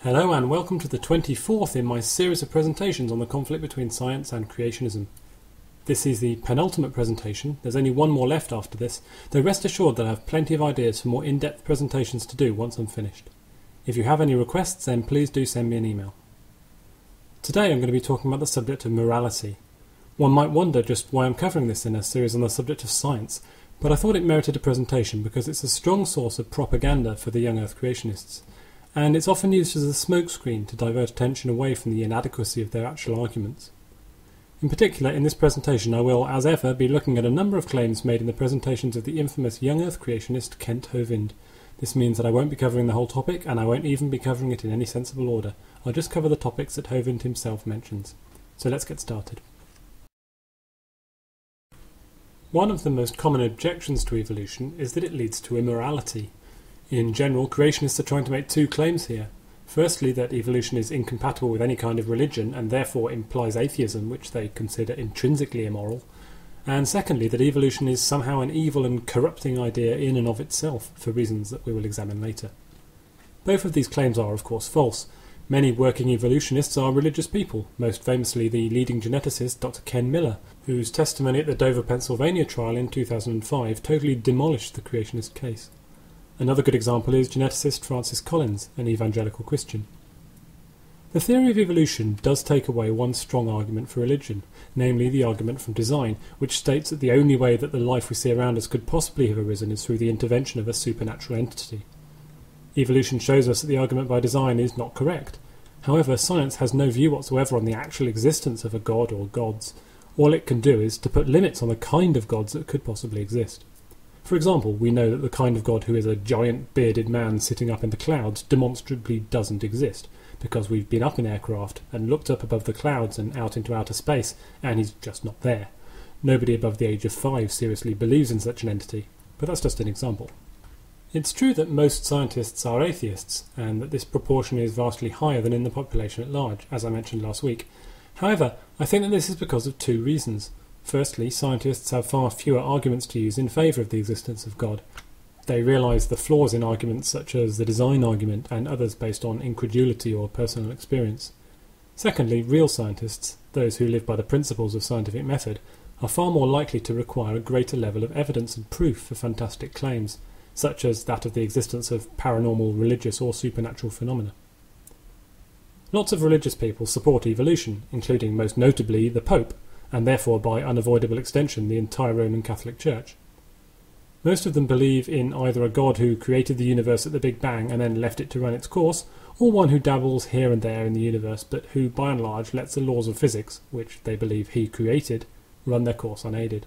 Hello and welcome to the 24th in my series of presentations on the conflict between science and creationism. This is the penultimate presentation. There's only one more left after this, though rest assured that I have plenty of ideas for more in-depth presentations to do once I'm finished. If you have any requests, then please do send me an email. Today I'm going to be talking about the subject of morality. One might wonder just why I'm covering this in a series on the subject of science, but I thought it merited a presentation because it's a strong source of propaganda for the young Earth creationists, and it's often used as a smokescreen to divert attention away from the inadequacy of their actual arguments. In particular, in this presentation I will, as ever, be looking at a number of claims made in the presentations of the infamous young Earth creationist Kent Hovind. This means that I won't be covering the whole topic, and I won't even be covering it in any sensible order. I'll just cover the topics that Hovind himself mentions. So let's get started. One of the most common objections to evolution is that it leads to immorality. In general, creationists are trying to make two claims here. Firstly, that evolution is incompatible with any kind of religion and therefore implies atheism, which they consider intrinsically immoral. And secondly, that evolution is somehow an evil and corrupting idea in and of itself, for reasons that we will examine later. Both of these claims are, of course, false. Many working evolutionists are religious people, most famously the leading geneticist Dr. Ken Miller, whose testimony at the Dover, Pennsylvania trial in 2005 totally demolished the creationist case. Another good example is geneticist Francis Collins, an evangelical Christian. The theory of evolution does take away one strong argument for religion, namely the argument from design, which states that the only way that the life we see around us could possibly have arisen is through the intervention of a supernatural entity. Evolution shows us that the argument by design is not correct. However, science has no view whatsoever on the actual existence of a god or gods. All it can do is to put limits on the kind of gods that could possibly exist. For example, we know that the kind of God who is a giant bearded man sitting up in the clouds demonstrably doesn't exist, because we've been up in aircraft and looked up above the clouds and out into outer space, and he's just not there. Nobody above the age of 5 seriously believes in such an entity, but that's just an example. It's true that most scientists are atheists, and that this proportion is vastly higher than in the population at large, as I mentioned last week. However, I think that this is because of two reasons. Firstly, scientists have far fewer arguments to use in favour of the existence of God. They realise the flaws in arguments such as the design argument and others based on incredulity or personal experience. Secondly, real scientists, those who live by the principles of scientific method, are far more likely to require a greater level of evidence and proof for fantastic claims, such as that of the existence of paranormal, religious or supernatural phenomena. Lots of religious people support evolution, including most notably the Pope, and therefore by unavoidable extension the entire Roman Catholic Church. Most of them believe in either a God who created the universe at the Big Bang and then left it to run its course, or one who dabbles here and there in the universe but who by and large lets the laws of physics, which they believe he created, run their course unaided.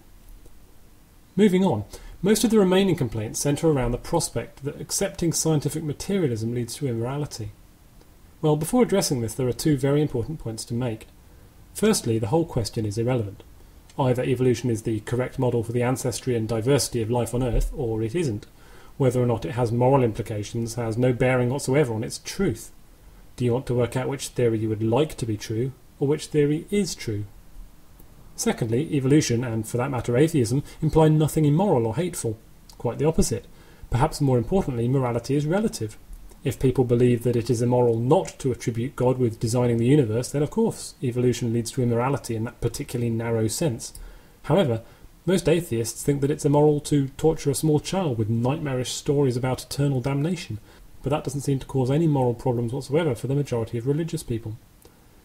Moving on, most of the remaining complaints centre around the prospect that accepting scientific materialism leads to immorality. Well, before addressing this, there are two very important points to make. Firstly, the whole question is irrelevant. Either evolution is the correct model for the ancestry and diversity of life on Earth, or it isn't. Whether or not it has moral implications has no bearing whatsoever on its truth. Do you want to work out which theory you would like to be true, or which theory is true? Secondly, evolution, and for that matter atheism, imply nothing immoral or hateful. Quite the opposite. Perhaps more importantly, morality is relative. If people believe that it is immoral not to attribute God with designing the universe, then of course evolution leads to immorality in that particularly narrow sense. However, most atheists think that it's immoral to torture a small child with nightmarish stories about eternal damnation, but that doesn't seem to cause any moral problems whatsoever for the majority of religious people.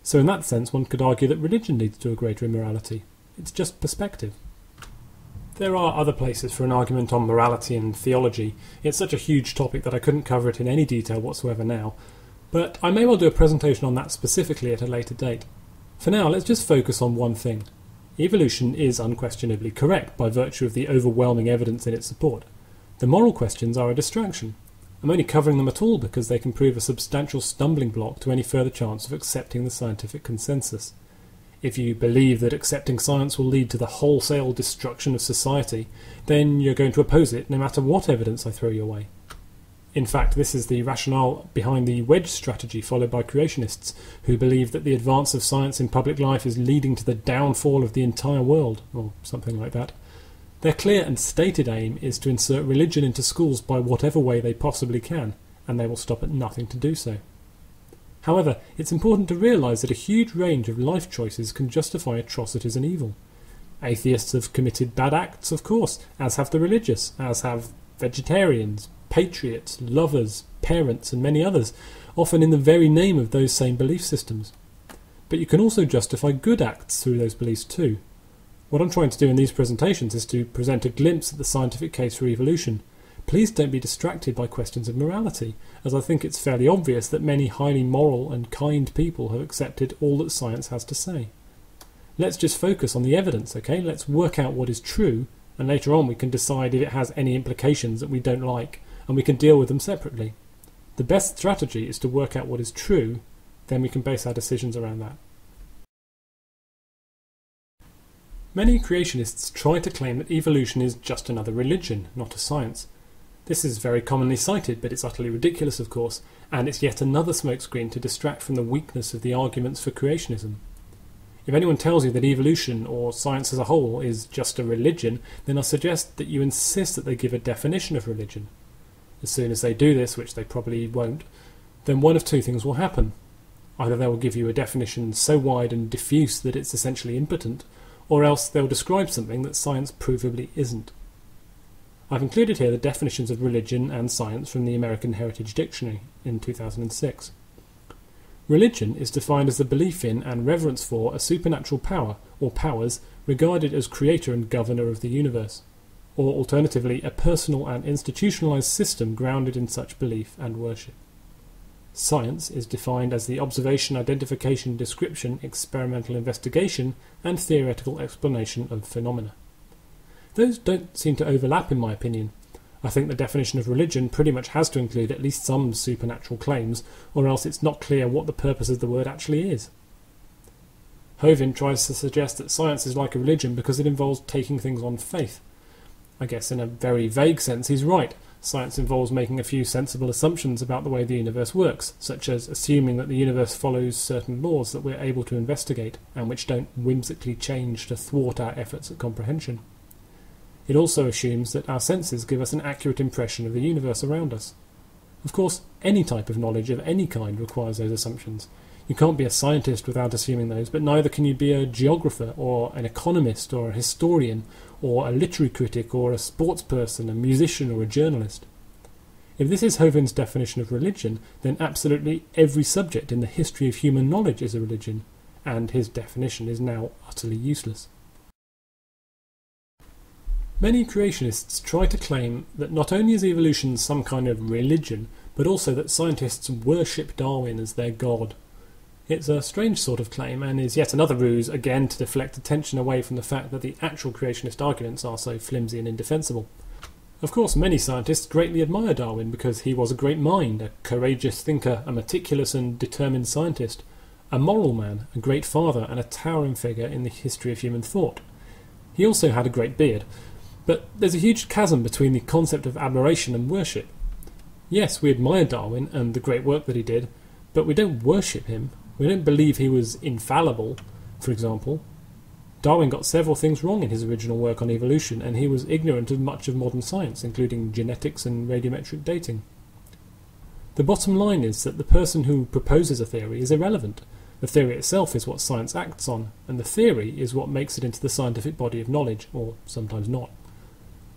So in that sense one could argue that religion leads to a greater immorality. It's just perspective. There are other places for an argument on morality and theology. It's such a huge topic that I couldn't cover it in any detail whatsoever now, but I may well do a presentation on that specifically at a later date. For now, let's just focus on one thing. Evolution is unquestionably correct by virtue of the overwhelming evidence in its support. The moral questions are a distraction. I'm only covering them at all because they can prove a substantial stumbling block to any further chance of accepting the scientific consensus. If you believe that accepting science will lead to the wholesale destruction of society, then you're going to oppose it no matter what evidence I throw your way. In fact, this is the rationale behind the wedge strategy followed by creationists, who believe that the advance of science in public life is leading to the downfall of the entire world, or something like that. Their clear and stated aim is to insert religion into schools by whatever way they possibly can, and they will stop at nothing to do so. However, it's important to realise that a huge range of life choices can justify atrocities and evil. Atheists have committed bad acts, of course, as have the religious, as have vegetarians, patriots, lovers, parents, and many others, often in the very name of those same belief systems. But you can also justify good acts through those beliefs too. What I'm trying to do in these presentations is to present a glimpse at the scientific case for evolution. Please don't be distracted by questions of morality, as I think it's fairly obvious that many highly moral and kind people have accepted all that science has to say. Let's just focus on the evidence, okay? Let's work out what is true, and later on we can decide if it has any implications that we don't like, and we can deal with them separately. The best strategy is to work out what is true, then we can base our decisions around that. Many creationists try to claim that evolution is just another religion, not a science. This is very commonly cited, but it's utterly ridiculous, of course, and it's yet another smokescreen to distract from the weakness of the arguments for creationism. If anyone tells you that evolution, or science as a whole, is just a religion, then I suggest that you insist that they give a definition of religion. As soon as they do this, which they probably won't, then one of two things will happen. Either they will give you a definition so wide and diffuse that it's essentially impotent, or else they'll describe something that science provably isn't. I've included here the definitions of religion and science from the American Heritage Dictionary in 2006. Religion is defined as the belief in and reverence for a supernatural power or powers regarded as creator and governor of the universe, or alternatively a personal and institutionalized system grounded in such belief and worship. Science is defined as the observation, identification, description, experimental investigation, and theoretical explanation of phenomena. Those don't seem to overlap in my opinion. I think the definition of religion pretty much has to include at least some supernatural claims, or else it's not clear what the purpose of the word actually is. Hovin tries to suggest that science is like a religion because it involves taking things on faith. I guess in a very vague sense he's right. Science involves making a few sensible assumptions about the way the universe works, such as assuming that the universe follows certain laws that we're able to investigate, and which don't whimsically change to thwart our efforts at comprehension. It also assumes that our senses give us an accurate impression of the universe around us. Of course, any type of knowledge of any kind requires those assumptions. You can't be a scientist without assuming those, but neither can you be a geographer or an economist or a historian or a literary critic or a sports person, a musician or a journalist. If this is Hovin's definition of religion, then absolutely every subject in the history of human knowledge is a religion, and his definition is now utterly useless. Many creationists try to claim that not only is evolution some kind of religion, but also that scientists worship Darwin as their god. It's a strange sort of claim, and is yet another ruse, again to deflect attention away from the fact that the actual creationist arguments are so flimsy and indefensible. Of course, many scientists greatly admire Darwin because he was a great mind, a courageous thinker, a meticulous and determined scientist, a moral man, a great father, and a towering figure in the history of human thought. He also had a great beard. But there's a huge chasm between the concept of admiration and worship. Yes, we admire Darwin and the great work that he did, but we don't worship him. We don't believe he was infallible, for example. Darwin got several things wrong in his original work on evolution, and he was ignorant of much of modern science, including genetics and radiometric dating. The bottom line is that the person who proposes a theory is irrelevant. The theory itself is what science acts on, and the theory is what makes it into the scientific body of knowledge, or sometimes not.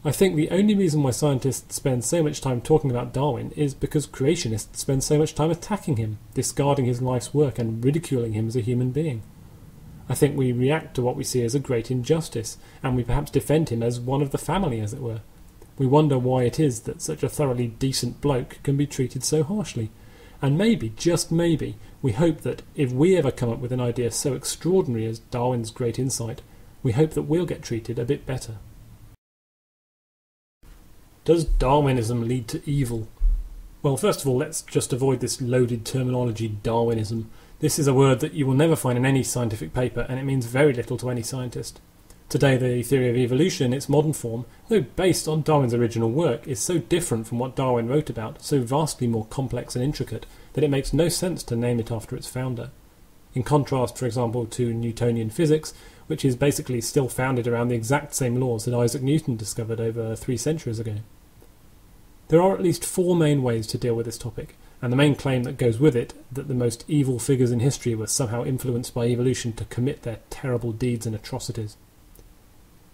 I think the only reason why scientists spend so much time talking about Darwin is because creationists spend so much time attacking him, discarding his life's work and ridiculing him as a human being. I think we react to what we see as a great injustice, and we perhaps defend him as one of the family, as it were. We wonder why it is that such a thoroughly decent bloke can be treated so harshly. And maybe, just maybe, we hope that if we ever come up with an idea so extraordinary as Darwin's great insight, we hope that we'll get treated a bit better. Does Darwinism lead to evil? Well, first of all, let's just avoid this loaded terminology, Darwinism. This is a word that you will never find in any scientific paper, and it means very little to any scientist. Today, the theory of evolution, its modern form, though based on Darwin's original work, is so different from what Darwin wrote about, so vastly more complex and intricate, that it makes no sense to name it after its founder. In contrast, for example, to Newtonian physics, which is basically still founded around the exact same laws that Isaac Newton discovered over 3 centuries ago. There are at least 4 main ways to deal with this topic. and the main claim that goes with it, that the most evil figures in history were somehow influenced by evolution to commit their terrible deeds and atrocities.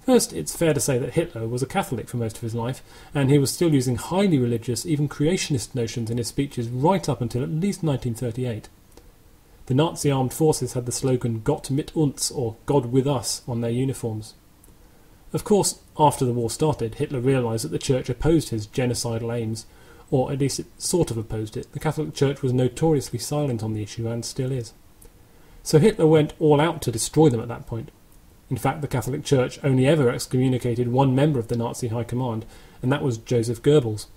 First, it's fair to say that Hitler was a Catholic for most of his life, and he was still using highly religious, even creationist notions in his speeches right up until at least 1938. The Nazi armed forces had the slogan "Gott mit uns," or "God with us," on their uniforms. Of course, after the war started, Hitler realised that the Church opposed his genocidal aims, or at least it sort of opposed it. The Catholic Church was notoriously silent on the issue, and still is. So Hitler went all out to destroy them at that point. In fact, the Catholic Church only ever excommunicated one member of the Nazi High Command, and that was Joseph Goebbels.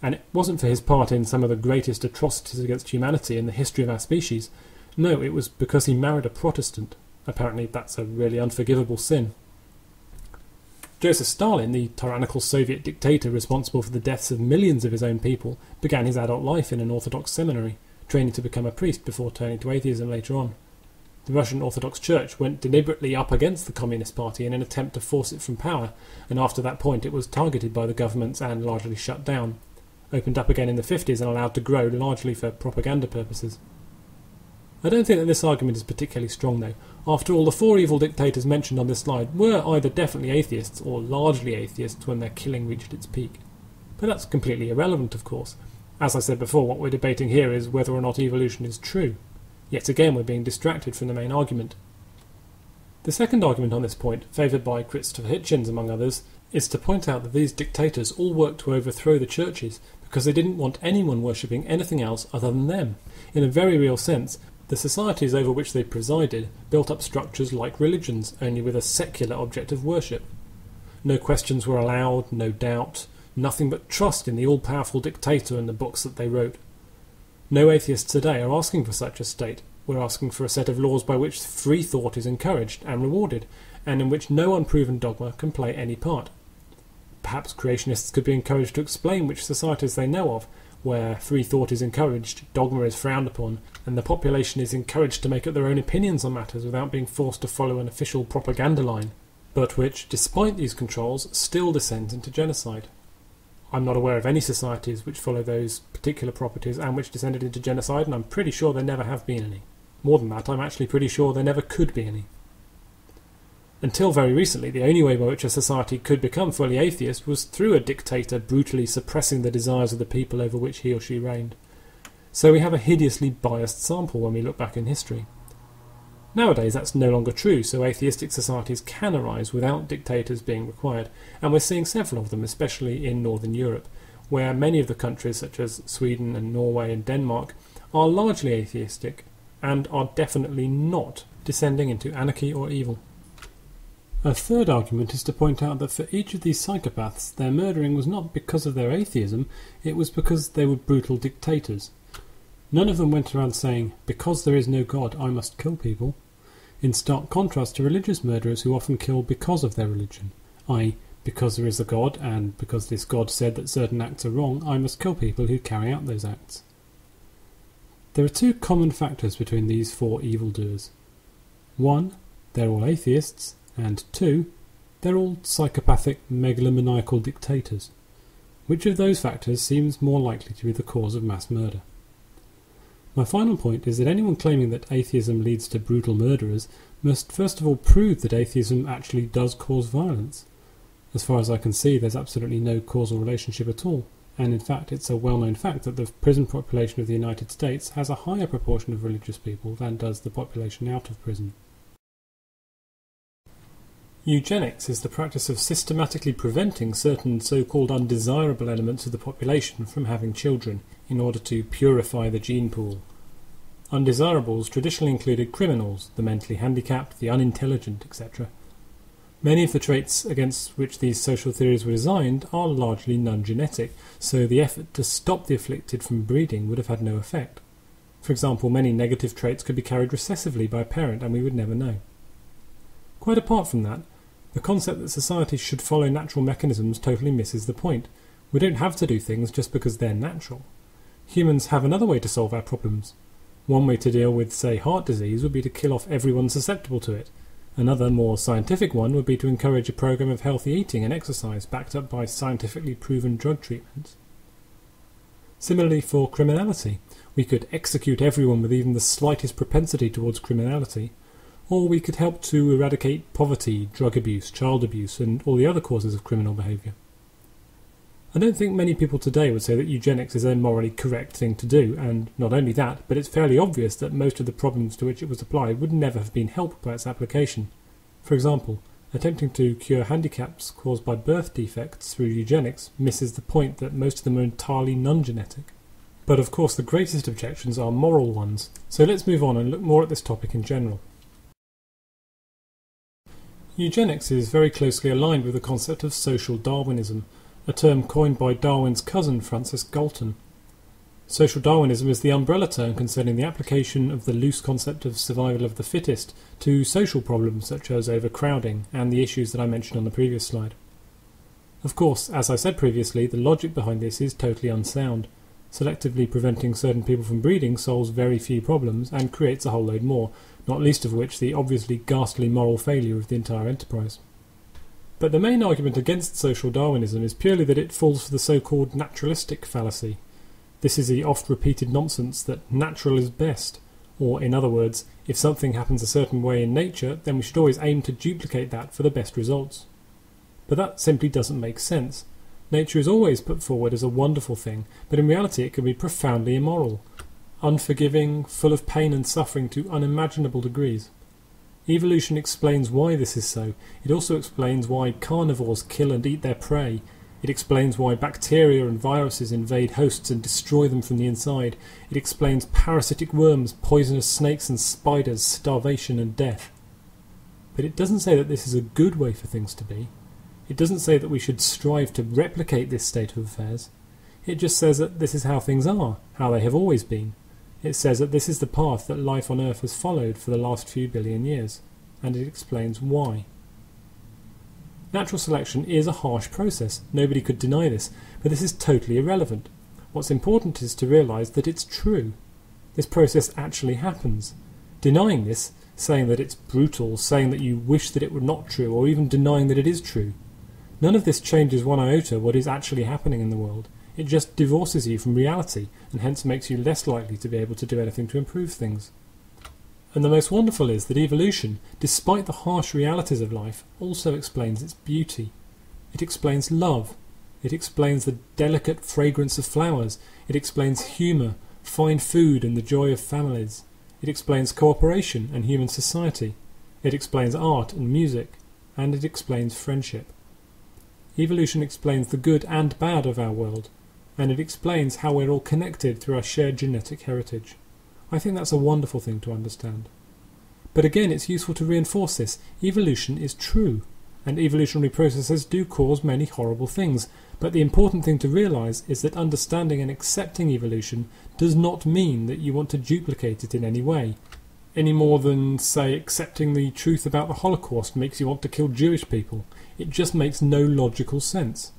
And it wasn't for his part in some of the greatest atrocities against humanity in the history of our species. No, it was because he married a Protestant. Apparently that's a really unforgivable sin. Joseph Stalin, the tyrannical Soviet dictator responsible for the deaths of millions of his own people, began his adult life in an Orthodox seminary, training to become a priest before turning to atheism later on. The Russian Orthodox Church went deliberately up against the Communist Party in an attempt to force it from power, and after that point it was targeted by the governments and largely shut down. Opened up again in the 50s and allowed to grow, largely for propaganda purposes. I don't think that this argument is particularly strong though. After all, the four evil dictators mentioned on this slide were either definitely atheists or largely atheists when their killing reached its peak. But that's completely irrelevant, of course. As I said before, what we're debating here is whether or not evolution is true. Yet again we're being distracted from the main argument. The second argument on this point, favoured by Christopher Hitchens among others, is to point out that these dictators all worked to overthrow the churches because they didn't want anyone worshipping anything else other than them. In a very real sense, the societies over which they presided built up structures like religions, only with a secular object of worship. No questions were allowed, no doubt, nothing but trust in the all-powerful dictator and the books that they wrote. No atheists today are asking for such a state. We're asking for a set of laws by which free thought is encouraged and rewarded, and in which no unproven dogma can play any part. Perhaps creationists could be encouraged to explain which societies they know of, where free thought is encouraged, dogma is frowned upon, and the population is encouraged to make up their own opinions on matters without being forced to follow an official propaganda line, but which, despite these controls, still descends into genocide. I'm not aware of any societies which follow those particular properties and which descended into genocide, and I'm pretty sure there never have been any. More than that, I'm actually pretty sure there never could be any. Until very recently, the only way by which a society could become fully atheist was through a dictator brutally suppressing the desires of the people over which he or she reigned. So we have a hideously biased sample when we look back in history. Nowadays that's no longer true, so atheistic societies can arise without dictators being required, and we're seeing several of them, especially in Northern Europe, where many of the countries such as Sweden and Norway and Denmark are largely atheistic and are definitely not descending into anarchy or evil. A third argument is to point out that for each of these psychopaths, their murdering was not because of their atheism, it was because they were brutal dictators. None of them went around saying, "Because there is no God, I must kill people," in stark contrast to religious murderers who often kill because of their religion, i.e., because there is a God, and because this God said that certain acts are wrong, I must kill people who carry out those acts. There are two common factors between these four evildoers. One, they're all atheists, and two, they're all psychopathic, megalomaniacal dictators. Which of those factors seems more likely to be the cause of mass murder? My final point is that anyone claiming that atheism leads to brutal murderers must first of all prove that atheism actually does cause violence. As far as I can see, there's absolutely no causal relationship at all, and in fact it's a well-known fact that the prison population of the United States has a higher proportion of religious people than does the population out of prison. Eugenics is the practice of systematically preventing certain so-called undesirable elements of the population from having children in order to purify the gene pool. Undesirables traditionally included criminals, the mentally handicapped, the unintelligent, etc. Many of the traits against which these social theories were designed are largely non-genetic, so the effort to stop the afflicted from breeding would have had no effect. For example, many negative traits could be carried recessively by a parent and we would never know. Quite apart from that, the concept that society should follow natural mechanisms totally misses the point. We don't have to do things just because they're natural. Humans have another way to solve our problems. One way to deal with, say, heart disease would be to kill off everyone susceptible to it. Another, more scientific one would be to encourage a program of healthy eating and exercise backed up by scientifically proven drug treatments. Similarly for criminality, We could execute everyone with even the slightest propensity towards criminality, or we could help to eradicate poverty, drug abuse, child abuse, and all the other causes of criminal behaviour. I don't think many people today would say that eugenics is a morally correct thing to do, and not only that, but it's fairly obvious that most of the problems to which it was applied would never have been helped by its application. For example, attempting to cure handicaps caused by birth defects through eugenics misses the point that most of them are entirely non-genetic. But of course the greatest objections are moral ones, so let's move on and look more at this topic in general. Eugenics is very closely aligned with the concept of social Darwinism, a term coined by Darwin's cousin Francis Galton. Social Darwinism is the umbrella term concerning the application of the loose concept of survival of the fittest to social problems such as overcrowding and the issues that I mentioned on the previous slide. Of course, as I said previously, the logic behind this is totally unsound. Selectively preventing certain people from breeding solves very few problems and creates a whole load more, not least of which the obviously ghastly moral failure of the entire enterprise. But the main argument against social Darwinism is purely that it falls for the so-called naturalistic fallacy. This is the oft-repeated nonsense that natural is best, or in other words, if something happens a certain way in nature, then we should always aim to duplicate that for the best results. But that simply doesn't make sense. Nature is always put forward as a wonderful thing, but in reality it can be profoundly immoral, unforgiving, full of pain and suffering to unimaginable degrees. Evolution explains why this is so. It also explains why carnivores kill and eat their prey. It explains why bacteria and viruses invade hosts and destroy them from the inside. It explains parasitic worms, poisonous snakes and spiders, starvation and death. But it doesn't say that this is a good way for things to be. It doesn't say that we should strive to replicate this state of affairs. It just says that this is how things are, how they have always been. It says that this is the path that life on Earth has followed for the last few billion years, and it explains why. Natural selection is a harsh process, nobody could deny this, but this is totally irrelevant. What's important is to realise that it's true. This process actually happens. Denying this, saying that it's brutal, saying that you wish that it were not true, or even denying that it is true. None of this changes one iota what is actually happening in the world. It just divorces you from reality, and hence makes you less likely to be able to do anything to improve things. And the most wonderful is that evolution, despite the harsh realities of life, also explains its beauty. It explains love. It explains the delicate fragrance of flowers. It explains humour, fine food and the joy of families. It explains cooperation and human society. It explains art and music. And it explains friendship. Evolution explains the good and bad of our world, and it explains how we're all connected through our shared genetic heritage. I think that's a wonderful thing to understand. But again, it's useful to reinforce this. Evolution is true, and evolutionary processes do cause many horrible things, but the important thing to realise is that understanding and accepting evolution does not mean that you want to duplicate it in any way, any more than, say, accepting the truth about the Holocaust makes you want to kill Jewish people. It just makes no logical sense.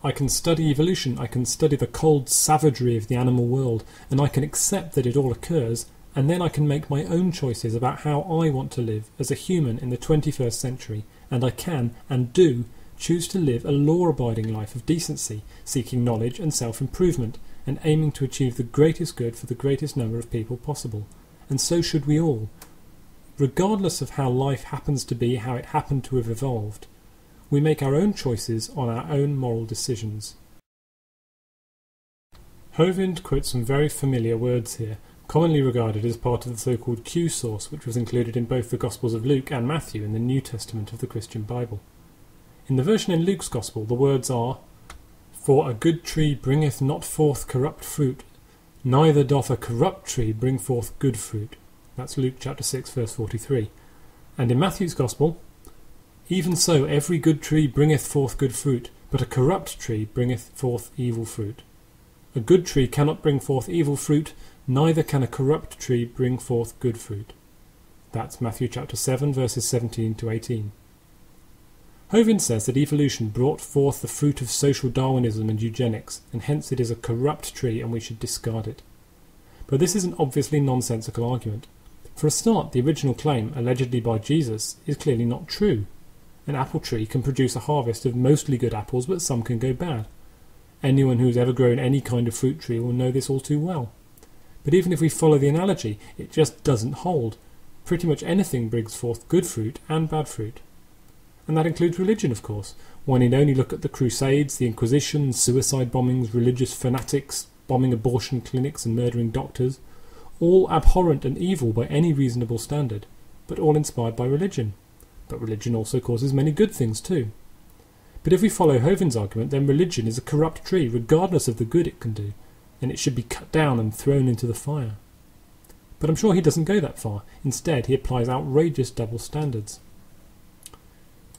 I can study evolution, I can study the cold savagery of the animal world, and I can accept that it all occurs, and then I can make my own choices about how I want to live as a human in the 21st century, and I can, and do, choose to live a law-abiding life of decency, seeking knowledge and self-improvement, and aiming to achieve the greatest good for the greatest number of people possible. And so should we all. Regardless of how life happens to be, how it happened to have evolved, we make our own choices on our own moral decisions. Hovind quotes some very familiar words here, commonly regarded as part of the so-called Q source, which was included in both the Gospels of Luke and Matthew in the New Testament of the Christian Bible. In the version in Luke's Gospel, the words are, "For a good tree bringeth not forth corrupt fruit, neither doth a corrupt tree bring forth good fruit." That's Luke chapter 6, verse 43. And in Matthew's Gospel, "Even so every good tree bringeth forth good fruit, but a corrupt tree bringeth forth evil fruit. A good tree cannot bring forth evil fruit, neither can a corrupt tree bring forth good fruit." That's Matthew chapter 7, verses 17 to 18. Hovind says that evolution brought forth the fruit of social Darwinism and eugenics, and hence it is a corrupt tree and we should discard it. But this is an obviously nonsensical argument. For a start, the original claim, allegedly by Jesus, is clearly not true. An apple tree can produce a harvest of mostly good apples, but some can go bad. Anyone who's ever grown any kind of fruit tree will know this all too well. But even if we follow the analogy, it just doesn't hold. Pretty much anything brings forth good fruit and bad fruit. And that includes religion, of course. One need only look at the Crusades, the Inquisition, suicide bombings, religious fanatics, bombing abortion clinics and murdering doctors, all abhorrent and evil by any reasonable standard, but all inspired by religion. But religion also causes many good things too. But if we follow Hovine's argument, then religion is a corrupt tree, regardless of the good it can do, and it should be cut down and thrown into the fire. But I'm sure he doesn't go that far. Instead, he applies outrageous double standards.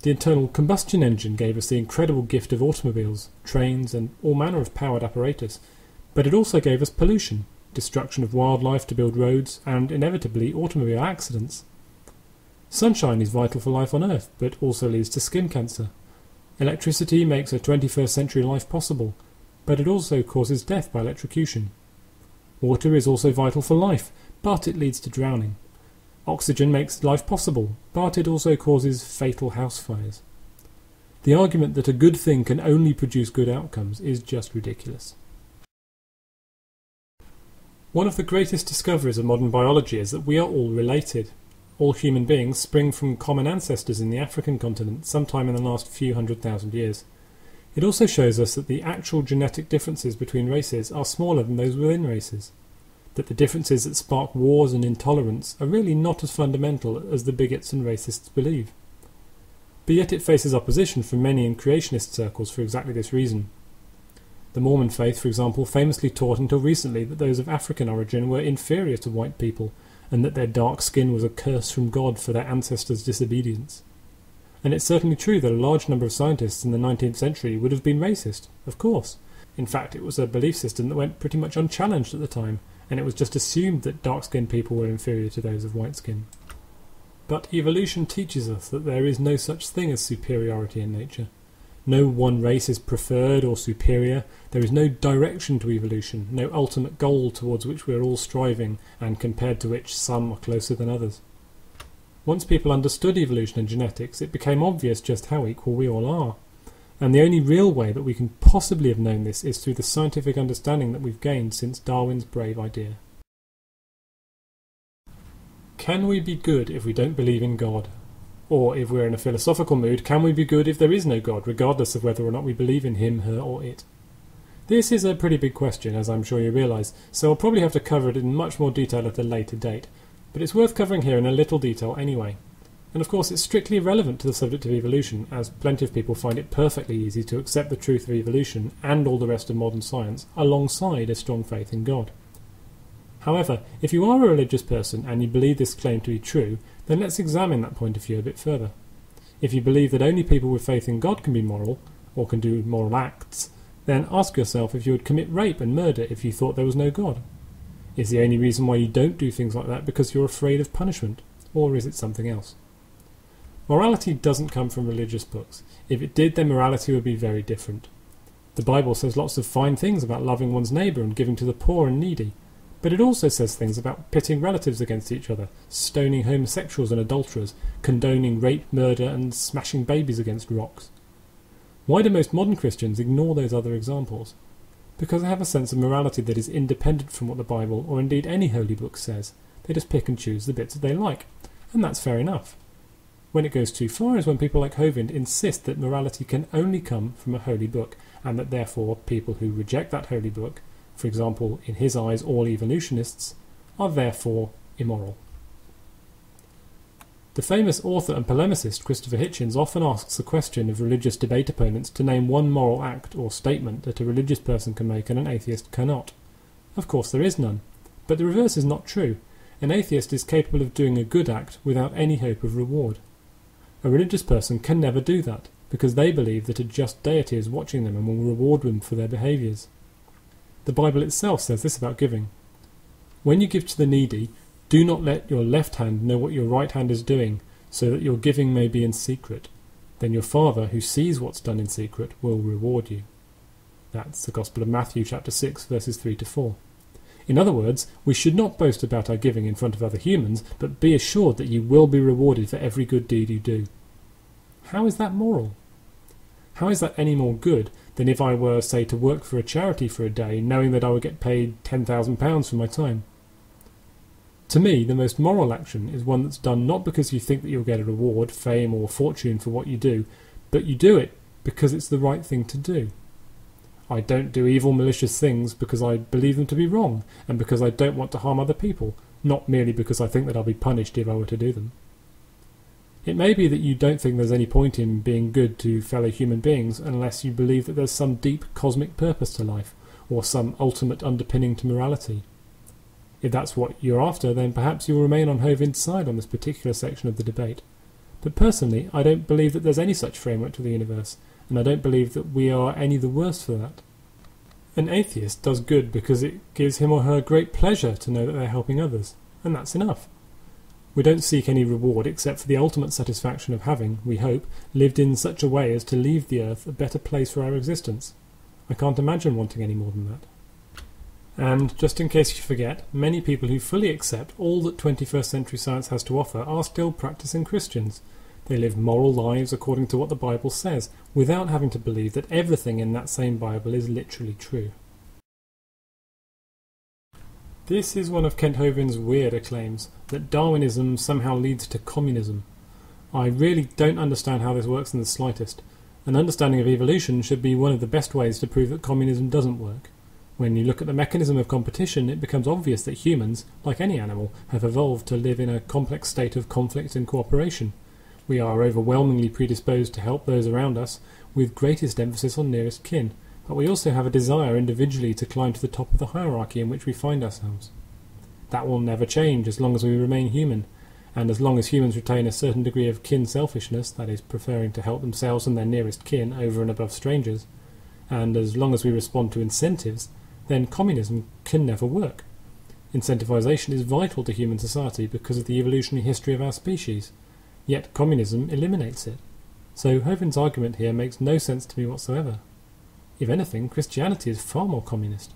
The internal combustion engine gave us the incredible gift of automobiles, trains, and all manner of powered apparatus, but it also gave us pollution, destruction of wildlife to build roads, and inevitably automobile accidents. Sunshine is vital for life on Earth, but also leads to skin cancer. Electricity makes a 21st century life possible, but it also causes death by electrocution. Water is also vital for life, but it leads to drowning. Oxygen makes life possible, but it also causes fatal house fires. The argument that a good thing can only produce good outcomes is just ridiculous. One of the greatest discoveries of modern biology is that we are all related. All human beings spring from common ancestors in the African continent sometime in the last few 100,000 years. It also shows us that the actual genetic differences between races are smaller than those within races, that the differences that spark wars and intolerance are really not as fundamental as the bigots and racists believe. But yet it faces opposition from many in creationist circles for exactly this reason. The Mormon faith, for example, famously taught until recently that those of African origin were inferior to white people, and that their dark skin was a curse from God for their ancestors' disobedience. And it's certainly true that a large number of scientists in the 19th century would have been racist, of course. In fact, it was a belief system that went pretty much unchallenged at the time, and it was just assumed that dark-skinned people were inferior to those of white skin. But evolution teaches us that there is no such thing as superiority in nature. No one race is preferred or superior. There is no direction to evolution, no ultimate goal towards which we are all striving, and compared to which some are closer than others. Once people understood evolution and genetics, it became obvious just how equal we all are. And the only real way that we can possibly have known this is through the scientific understanding that we've gained since Darwin's brave idea. Can we be good if we don't believe in God? Or, if we're in a philosophical mood, can we be good if there is no God, regardless of whether or not we believe in him, her, or it? This is a pretty big question, as I'm sure you realise, so I'll probably have to cover it in much more detail at a later date, but it's worth covering here in a little detail anyway. And of course it's strictly irrelevant to the subject of evolution, as plenty of people find it perfectly easy to accept the truth of evolution and all the rest of modern science alongside a strong faith in God. However, if you are a religious person and you believe this claim to be true, then let's examine that point of view a bit further. If you believe that only people with faith in God can be moral, or can do moral acts, then ask yourself if you would commit rape and murder if you thought there was no God. Is the only reason why you don't do things like that because you're afraid of punishment, or is it something else? Morality doesn't come from religious books. If it did, then morality would be very different. The Bible says lots of fine things about loving one's neighbour and giving to the poor and needy, but it also says things about pitting relatives against each other, stoning homosexuals and adulterers, condoning rape, murder, and smashing babies against rocks. Why do most modern Christians ignore those other examples? Because they have a sense of morality that is independent from what the Bible, or indeed any holy book, says. They just pick and choose the bits that they like, and that's fair enough. When it goes too far is when people like Hovinde insist that morality can only come from a holy book, and that therefore people who reject that holy book, for example, in his eyes all evolutionists, are therefore immoral. The famous author and polemicist Christopher Hitchens often asks the question of religious debate opponents to name one moral act or statement that a religious person can make and an atheist cannot. Of course there is none, but the reverse is not true. An atheist is capable of doing a good act without any hope of reward. A religious person can never do that, because they believe that a just deity is watching them and will reward them for their behaviours. The Bible itself says this about giving. When you give to the needy, do not let your left hand know what your right hand is doing, so that your giving may be in secret. Then your Father, who sees what's done in secret, will reward you. That's the Gospel of Matthew chapter 6, verses 3 to 4. In other words, we should not boast about our giving in front of other humans, but be assured that you will be rewarded for every good deed you do. How is that moral? How is that any more good than if I were, say, to work for a charity for a day, knowing that I would get paid £10,000 for my time? To me, the most moral action is one that's done not because you think that you'll get a reward, fame or fortune for what you do, but you do it because it's the right thing to do. I don't do evil, malicious things because I believe them to be wrong, and because I don't want to harm other people, not merely because I think that I'll be punished if I were to do them. It may be that you don't think there's any point in being good to fellow human beings unless you believe that there's some deep cosmic purpose to life, or some ultimate underpinning to morality. If that's what you're after, then perhaps you'll remain on Hovind's side on this particular section of the debate. But personally, I don't believe that there's any such framework to the universe, and I don't believe that we are any the worse for that. An atheist does good because it gives him or her great pleasure to know that they're helping others, and that's enough. We don't seek any reward except for the ultimate satisfaction of having, we hope, lived in such a way as to leave the earth a better place for our existence. I can't imagine wanting any more than that. And, just in case you forget, many people who fully accept all that 21st century science has to offer are still practicing Christians. They live moral lives according to what the Bible says, without having to believe that everything in that same Bible is literally true. This is one of Kent Hovind's weirder claims, that Darwinism somehow leads to communism. I really don't understand how this works in the slightest. An understanding of evolution should be one of the best ways to prove that communism doesn't work. When you look at the mechanism of competition, it becomes obvious that humans, like any animal, have evolved to live in a complex state of conflict and cooperation. We are overwhelmingly predisposed to help those around us, with greatest emphasis on nearest kin, but we also have a desire individually to climb to the top of the hierarchy in which we find ourselves. That will never change as long as we remain human, and as long as humans retain a certain degree of kin selfishness, that is, preferring to help themselves and their nearest kin over and above strangers, and as long as we respond to incentives, then communism can never work. Incentivization is vital to human society because of the evolutionary history of our species, yet communism eliminates it. So Hovind's argument here makes no sense to me whatsoever. If anything, Christianity is far more communist.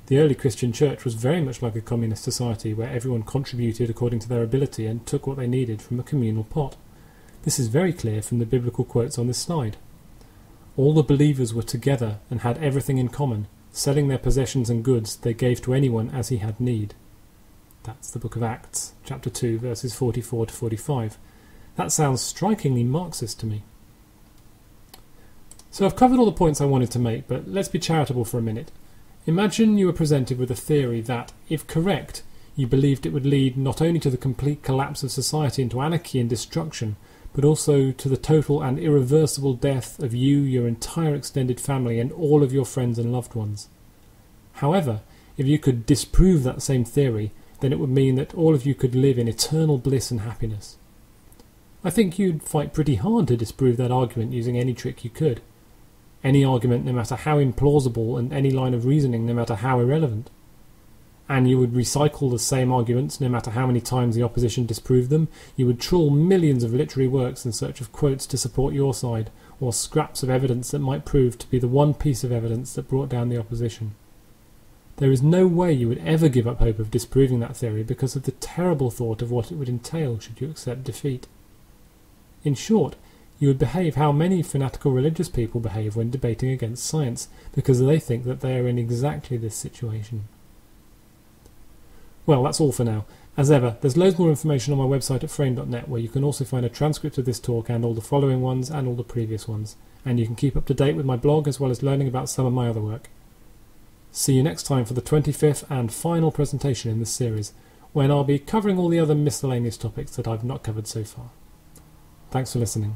The early Christian church was very much like a communist society where everyone contributed according to their ability and took what they needed from a communal pot. This is very clear from the biblical quotes on this slide. All the believers were together and had everything in common. Selling their possessions and goods, they gave to anyone as he had need. That's the book of Acts, chapter 2, verses 44 to 45. That sounds strikingly Marxist to me. So I've covered all the points I wanted to make, but let's be charitable for a minute. Imagine you were presented with a theory that, if correct, you believed it would lead not only to the complete collapse of society into anarchy and destruction, but also to the total and irreversible death of you, your entire extended family, and all of your friends and loved ones. However, if you could disprove that same theory, then it would mean that all of you could live in eternal bliss and happiness. I think you'd fight pretty hard to disprove that argument using any trick you could. Any argument, no matter how implausible, and any line of reasoning, no matter how irrelevant. And you would recycle the same arguments no matter how many times the opposition disproved them. You would trawl millions of literary works in search of quotes to support your side, or scraps of evidence that might prove to be the one piece of evidence that brought down the opposition. There is no way you would ever give up hope of disproving that theory because of the terrible thought of what it would entail should you accept defeat. In short, you would behave how many fanatical religious people behave when debating against science, because they think that they are in exactly this situation. Well, that's all for now. As ever, there's loads more information on my website at frame.net, where you can also find a transcript of this talk and all the following ones and all the previous ones, and you can keep up to date with my blog as well as learning about some of my other work. See you next time for the 25th and final presentation in this series, when I'll be covering all the other miscellaneous topics that I've not covered so far. Thanks for listening.